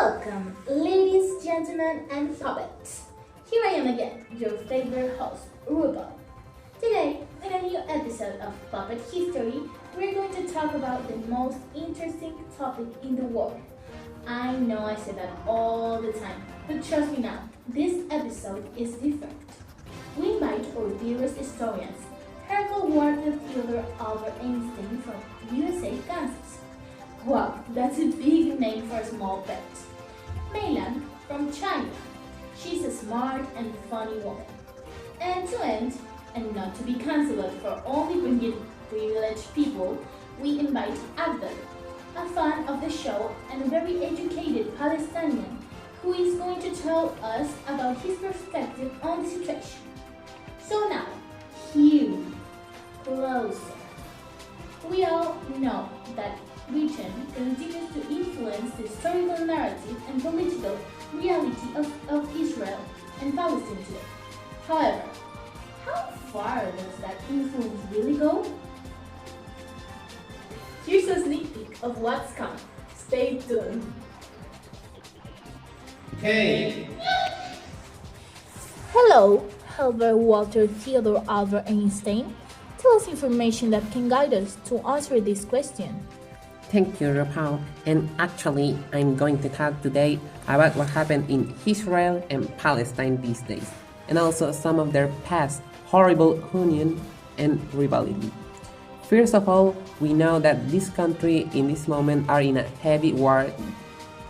Welcome, ladies, gentlemen, and puppets. Here I am again, your favorite host, Ruba. Today, in a new episode of Puppet History, we're going to talk about the most interesting topic in the world. I know I say that all the time, but trust me now, this episode is different. We invite our dearest historians, Hercule Walter Theodore Albert Einstein from USA, Kansas. Wow, that's a big name for a small pet. Meilan from China. She's a smart and funny woman. And to end, and not to be cancelled for only privileged people, we invite Abdel, a fan of the show and a very educated Palestinian, who is going to tell us about his perspective on the situation. So now, hear me closer. We all know that region continues to influence the historical narrative and political reality of Israel and Palestine today. However, how far does that influence really go? Here's a sneak peek of what's coming. Stay tuned. Hey! Hello, Hercule Walter Theodore Albert Einstein. Tell us information that can guide us to answer this question. Thank you, Raphael. And actually, I'm going to talk today about what happened in Israel and Palestine these days, and also some of their past horrible union and rivalry. First of all, we know that this country in this moment are in a heavy war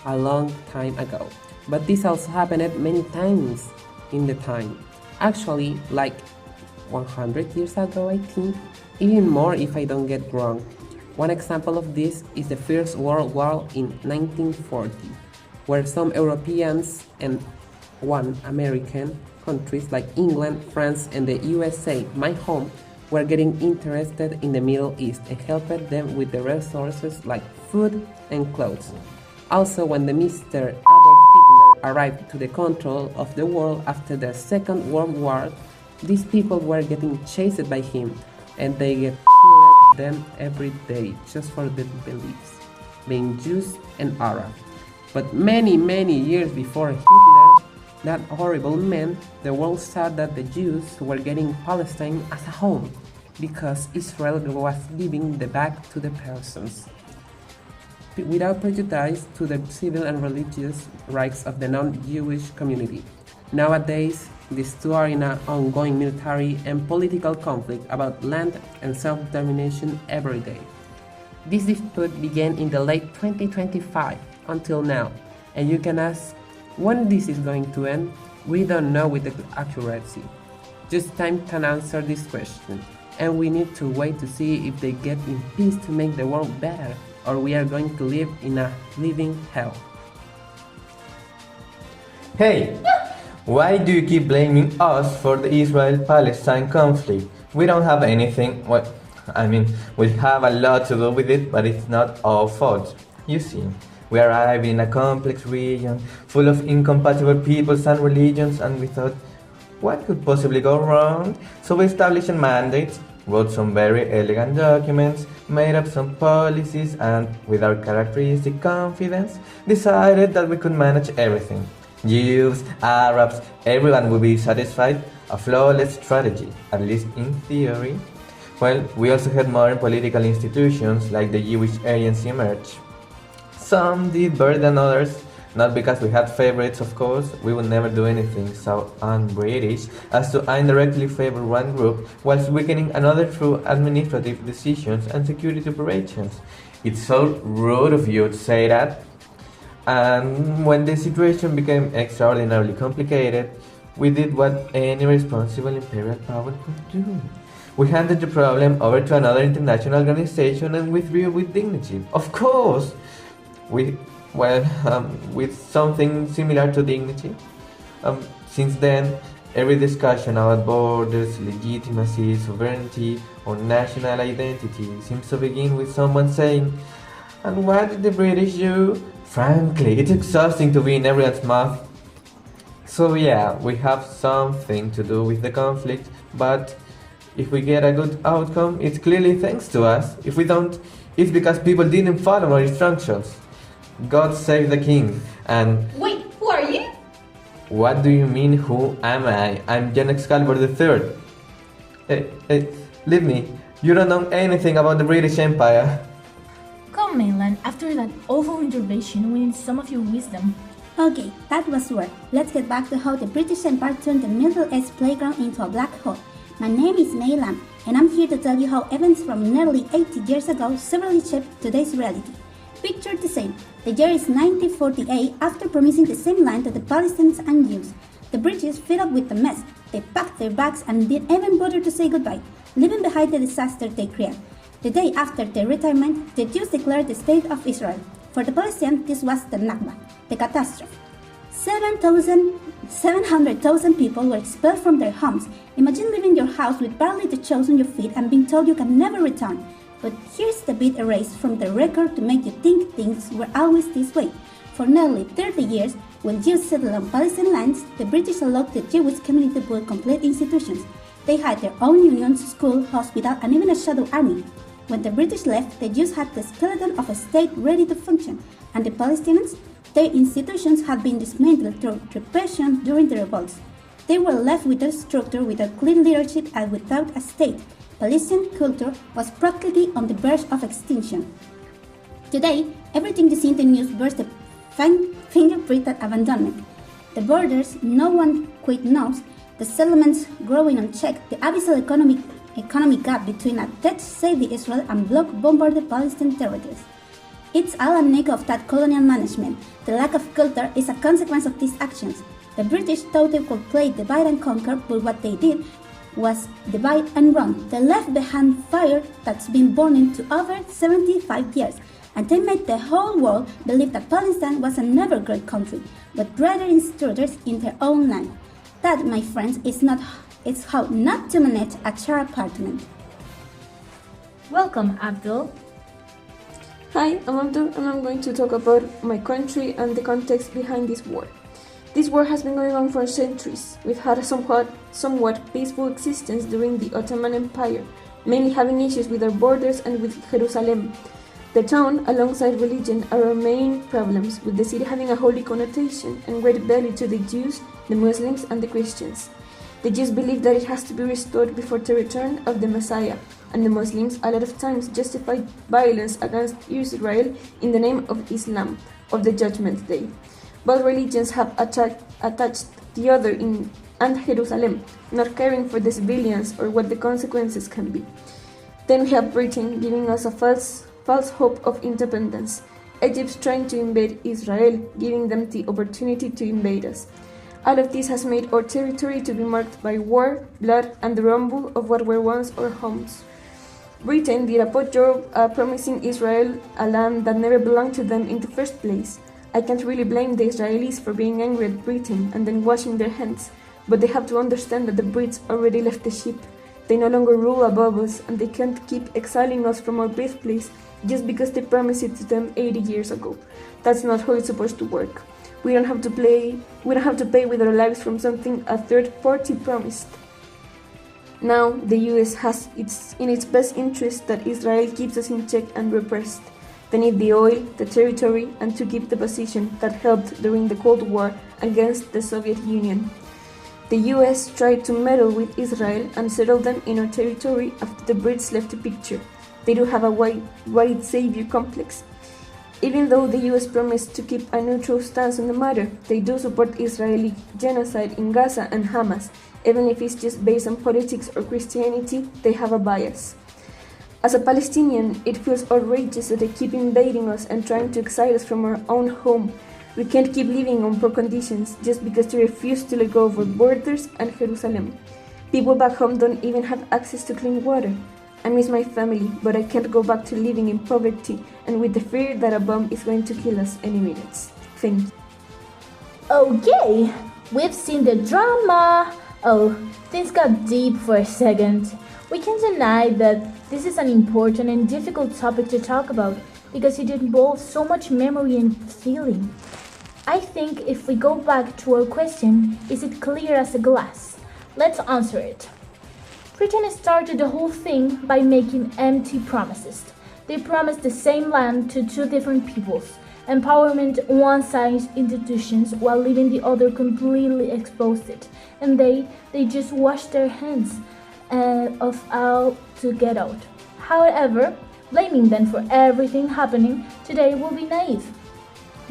a long time ago. But this also happened many times in the time. Actually, like 100 years ago, I think, even more if I don't get wrong. One example of this is the First World War in 1940, where some Europeans and one American countries like England, France, and the USA, my home, were getting interested in the Middle East and helped them with the resources like food and clothes. Also, when the Mr. Adolf Hitler arrived to the control of the world after the Second World War, these people were getting chased by him, and they get killed them every day just for their beliefs, being Jews and Arab. But many years before Hitler, that horrible man, the world saw that the Jews were getting Palestine as a home because Israel was giving the back to the persons, without prejudice to the civil and religious rights of the non-Jewish community. Nowadays, these two are in an ongoing military and political conflict about land and self-determination every day. This dispute began in the late 2025 until now, and you can ask when this is going to end. We don't know with accuracy. Just time can answer this question, and we need to wait to see if they get in peace to make the world better, or we are going to live in a living hell. Hey! Why do you keep blaming us for the Israel-Palestine conflict? We don't have anything, we have a lot to do with it, but it's not our fault. You see, we arrived in a complex region full of incompatible peoples and religions, and we thought, what could possibly go wrong? So we established mandates, wrote some very elegant documents, made up some policies, and with our characteristic confidence, decided that we could manage everything. Jews, Arabs, everyone will be satisfied, a flawless strategy, at least in theory. Well, we also had modern political institutions like the Jewish Agency emerge. Some did better than others, not because we had favorites, of course. We would never do anything so un-British as to indirectly favor one group whilst weakening another through administrative decisions and security operations. It's so rude of you to say that. And when the situation became extraordinarily complicated, we did what any responsible imperial power could do. We handed the problem over to another international organization and withdrew with dignity. Of course! With something similar to dignity. Since then, every discussion about borders, legitimacy, sovereignty, or national identity seems to begin with someone saying, "And what did the British do?" Frankly, it's exhausting to be in everyone's mouth. So yeah, we have something to do with the conflict, but if we get a good outcome, it's clearly thanks to us. If we don't, it's because people didn't follow our instructions. God save the king. And Wait, who are you? what do you mean, who am I? I'm Jan Excalibur III. Hey, leave me. You don't know anything about the British Empire. Come, Mainland, after that awful intervention, we need some of your wisdom. Okay, that was work. Let's get back to how the British Empire turned the Middle East playground into a black hole. My name is May Lam, and I'm here to tell you how events from nearly 80 years ago severely shaped today's reality. Picture the scene. The year is 1948. After promising the same land to the Palestinians and Jews, the British, fed up with the mess, they packed their bags and didn't even bother to say goodbye, leaving behind the disaster they created. The day after their retirement, the Jews declared the State of Israel. For the Palestinians, this was the Nakba, the catastrophe. 700,000 people were expelled from their homes. Imagine leaving your house with barely the shoes on your feet and being told you can never return. But here's the bit erased from the record to make you think things were always this way. For nearly 30 years, when Jews settled on Palestinian lands, the British allowed the Jewish community to build complete institutions. They had their own unions, school, hospital, and even a shadow army. When the British left, the Jews had the skeleton of a state ready to function, and the Palestinians, their institutions had been dismantled through repression during the revolts. They were left without structure, without clear leadership, and without a state. Palestinian culture was practically on the verge of extinction. Today, everything you see in the news bears the fingerprint of abandonment. The borders no one quite knows, the settlements growing unchecked, the abyssal economic gap between a tech-savvy Israel and bloc-bombarded Palestinian territories. It's all an echo of that colonial management. The lack of culture is a consequence of these actions. The British thought they could play divide and conquer, but what they did was divide and run. They left behind fire that's been burning to over 75 years, and they made the whole world believe that Palestine was a never great country, but rather intruders in their own land. That, my friends, is how not to manage a shared apartment. Welcome, Abdul. Hi, I'm Abdul, and I'm going to talk about my country and the context behind this war. This war has been going on for centuries. We've had a somewhat peaceful existence during the Ottoman Empire, mainly having issues with our borders and with Jerusalem. The town, alongside religion, are our main problems, with the city having a holy connotation and great value to the Jews, the Muslims, and the Christians. The Jews believe that it has to be restored before the return of the Messiah, and the Muslims a lot of times justify violence against Israel in the name of Islam, of the Judgment Day. Both religions have attached the other and Jerusalem, not caring for the civilians or what the consequences can be. Then we have Britain giving us a false hope of independence. Egypt trying to invade Israel, giving them the opportunity to invade us. All of this has made our territory to be marked by war, blood, and the rumble of what were once our homes. Britain did a poor job promising Israel a land that never belonged to them in the first place. I can't really blame the Israelis for being angry at Britain and then washing their hands, but they have to understand that the Brits already left the ship. They no longer rule above us, and they can't keep exiling us from our birthplace just because they promised it to them 80 years ago. That's not how it's supposed to work. We don't have to pay with our lives from something a third party promised. Now, the US has in its best interest that Israel keeps us in check and repressed. They need the oil, the territory, and to keep the position that helped during the Cold War against the Soviet Union. The US tried to meddle with Israel and settle them in our territory after the Brits left the picture. They do have a white savior complex. Even though the US promised to keep a neutral stance on the matter, they do support Israeli genocide in Gaza and Hamas. Even if it's just based on politics or Christianity, they have a bias. As a Palestinian, it feels outrageous that they keep invading us and trying to exile us from our own home. We can't keep living on poor conditions just because they refuse to let go of our borders and Jerusalem. People back home don't even have access to clean water. I miss my family, but I can't go back to living in poverty and with the fear that a bomb is going to kill us any minute. Thank you. Okay, we've seen the drama. Oh, things got deep for a second. We can't deny that this is an important and difficult topic to talk about because it involves so much memory and feeling. I think if we go back to our question, is it clear as a glass? Let's answer it. Britain started the whole thing by making empty promises. They promised the same land to two different peoples, Empowerment one-sided institutions while leaving the other completely exposed. And they just wash their hands of all to get out. However, blaming them for everything happening today will be naive.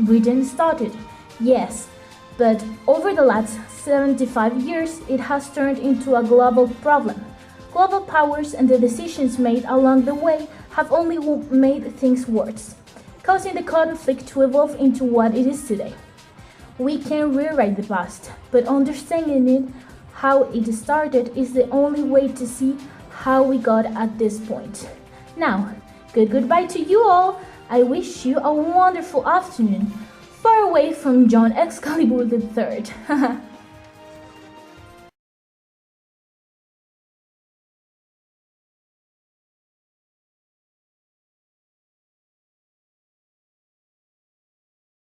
Britain started, yes, but over the last 75 years it has turned into a global problem. Global powers and the decisions made along the way have only made things worse, causing the conflict to evolve into what it is today. We can rewrite the past, but understanding it, how it started, is the only way to see how we got at this point. Now, goodbye to you all. I wish you a wonderful afternoon, far away from John Excalibur III.